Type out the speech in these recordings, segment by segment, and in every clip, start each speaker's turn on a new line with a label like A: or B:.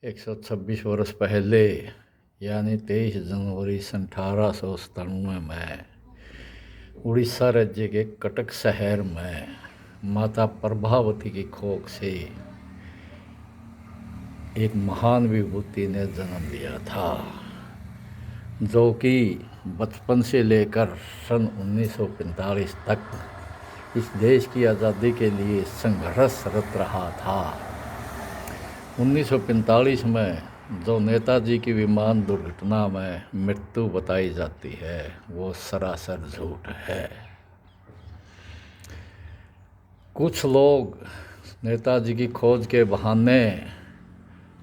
A: 126 वर्ष पहले यानी 23 जनवरी सन 1897 में उड़ीसा राज्य के कटक शहर में माता प्रभावती की कोख से एक महान विभूति ने जन्म लिया था, जो कि बचपन से लेकर सन 1945 तक इस देश की आज़ादी के लिए संघर्षरत रहा था। 1945 में जो नेताजी की विमान दुर्घटना में मृत्यु बताई जाती है, वो सरासर झूठ है। कुछ लोग नेताजी की खोज के बहाने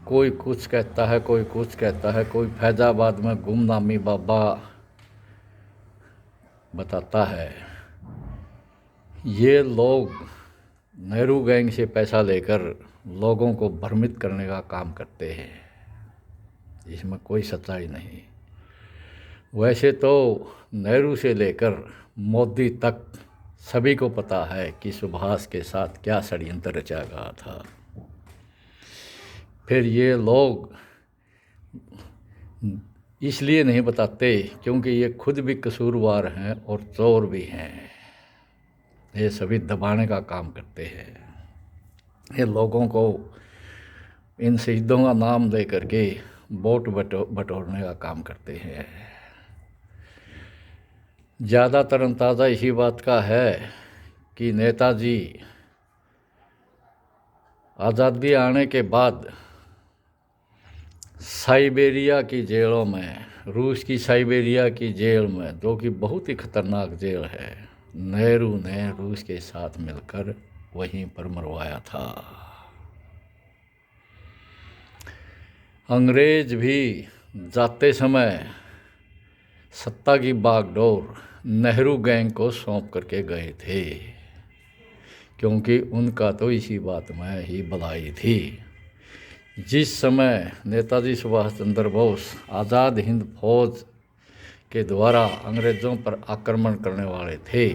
A: कोई कुछ कहता है, कोई कुछ कहता है, कोई फैजाबाद में गुमनामी बाबा बताता है। ये लोग नेहरू गैंग से पैसा लेकर लोगों को भ्रमित करने का काम करते हैं, इसमें कोई सच्चाई नहीं। वैसे तो नेहरू से लेकर मोदी तक सभी को पता है कि सुभाष के साथ क्या षड्यंत्र रचा गया था। फिर ये लोग इसलिए नहीं बताते क्योंकि ये खुद भी कसूरवार हैं और चोर भी हैं। ये सभी दबाने का काम करते हैं। ये लोगों को इन शहीदों का नाम दे करके वोट बटोरने का काम करते हैं। ज़्यादा तरनताज़ा इसी बात का है कि नेताजी आज़ादी आने के बाद साइबेरिया की जेलों में, रूस की साइबेरिया की जेल में, जो कि बहुत ही खतरनाक जेल है, नेहरू ने रूस के साथ मिलकर वहीं पर मरवाया था। अंग्रेज भी जाते समय सत्ता की बागडोर नेहरू गैंग को सौंप करके गए थे, क्योंकि उनका तो इसी बात में ही भलाई थी। जिस समय नेताजी सुभाष चंद्र बोस आज़ाद हिंद फौज के द्वारा अंग्रेज़ों पर आक्रमण करने वाले थे,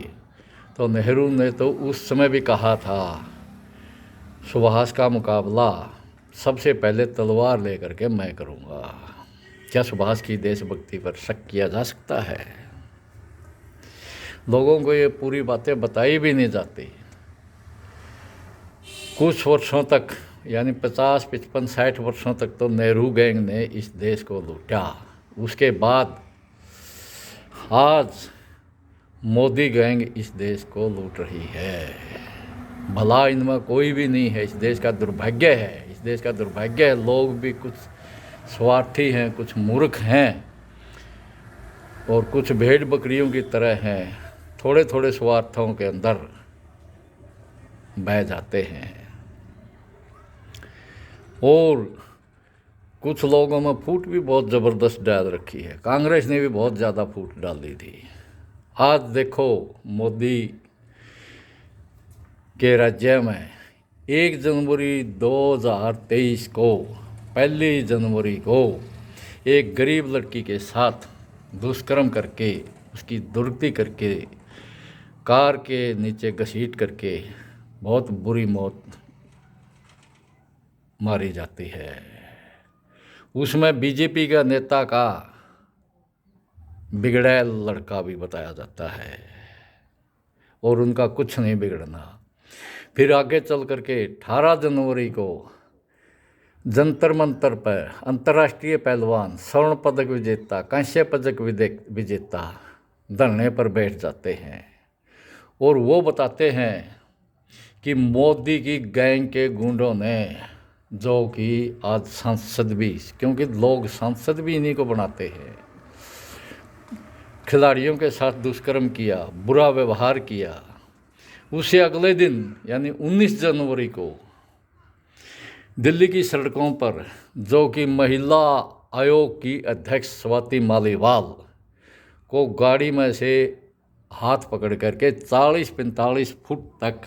A: तो नेहरू ने तो उस समय भी कहा था, सुभाष का मुकाबला सबसे पहले तलवार लेकर के मैं करूँगा। क्या सुभाष की देशभक्ति पर शक किया जा सकता है? लोगों को ये पूरी बातें बताई भी नहीं जाती। कुछ वर्षों तक यानी 50, 55, 60 वर्षों तक तो नेहरू गैंग ने इस देश को लूटा। उसके बाद आज मोदी गैंग इस देश को लूट रही है। भला इनमें कोई भी नहीं है, इस देश का दुर्भाग्य है। इस देश का दुर्भाग्य है। लोग भी कुछ स्वार्थी हैं, कुछ मूर्ख हैं और कुछ भेड़ बकरियों की तरह हैं, थोड़े थोड़े स्वार्थों के अंदर बह जाते हैं। और कुछ लोगों में फूट भी बहुत ज़बरदस्त डाल रखी है। कांग्रेस ने भी बहुत ज़्यादा फूट डाल दी थी। आज देखो मोदी के राज्य में 1 जनवरी 2023 को, 1 जनवरी को एक गरीब लड़की के साथ दुष्कर्म करके, उसकी दुर्गति करके, कार के नीचे घसीट करके बहुत बुरी मौत मारी जाती है। उसमें बीजेपी का नेता का बिगड़ैल लड़का भी बताया जाता है और उनका कुछ नहीं बिगड़ना। फिर आगे चल करके 18 जनवरी को जंतर मंतर पर अंतर्राष्ट्रीय पहलवान, स्वर्ण पदक विजेता, कांस्य पदक विजेता धरने पर बैठ जाते हैं और वो बताते हैं कि मोदी की गैंग के गुंडों ने, जो कि आज सांसद भी, क्योंकि लोग सांसद भी इन्हीं को बनाते हैं, खिलाड़ियों के साथ दुष्कर्म किया, बुरा व्यवहार किया। उसे अगले दिन यानी 19 जनवरी को दिल्ली की सड़कों पर, जो कि महिला आयोग की अध्यक्ष स्वाति मालीवाल को गाड़ी में से हाथ पकड़ करके 40-45 फुट तक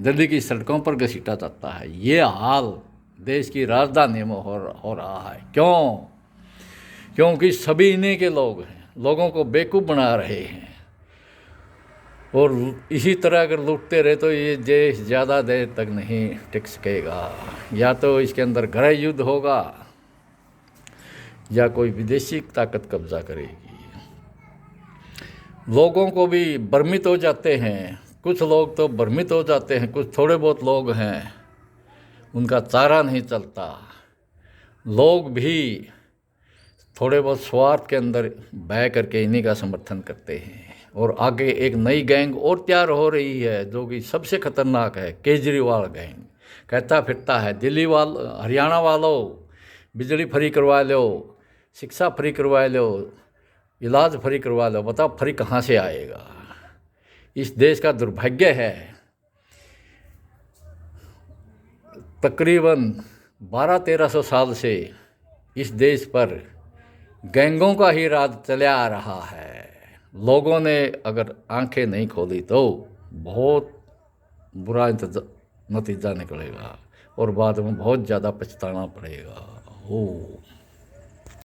A: दिल्ली की सड़कों पर घसीटा जाता है। ये हाल देश की राजधानी में हो रहा है। क्यों? क्योंकि सभी इन्हीं के लोग हैं, लोगों को बेवकूफ़ बना रहे हैं और इसी तरह अगर लूटते रहे तो ये देश ज़्यादा देर तक नहीं टिक सकेगा। या तो इसके अंदर गृह युद्ध होगा या कोई विदेशी ताकत कब्जा करेगी। लोगों को भी भ्रमित हो जाते हैं, कुछ लोग तो भ्रमित हो जाते हैं, कुछ थोड़े बहुत लोग हैं उनका चारा नहीं चलता। लोग भी थोड़े बहुत स्वार्थ के अंदर बह करके इन्हीं का समर्थन करते हैं। और आगे एक नई गैंग और तैयार हो रही है जो कि सबसे खतरनाक है, केजरीवाल गैंग। कहता फिरता है दिल्ली हरियाणा वालों बिजली फ्री करवा लो, शिक्षा फ्री करवा लो, इलाज फ्री करवा लो। बताओ फ्री कहाँ से आएगा? इस देश का दुर्भाग्य है, तकरीबन 1200-1300 साल से इस देश पर गैंगों का ही राज चला आ रहा है। लोगों ने अगर आंखें नहीं खोली तो बहुत बुरा नतीजा निकलेगा और बाद में बहुत ज़्यादा पछताना पड़ेगा।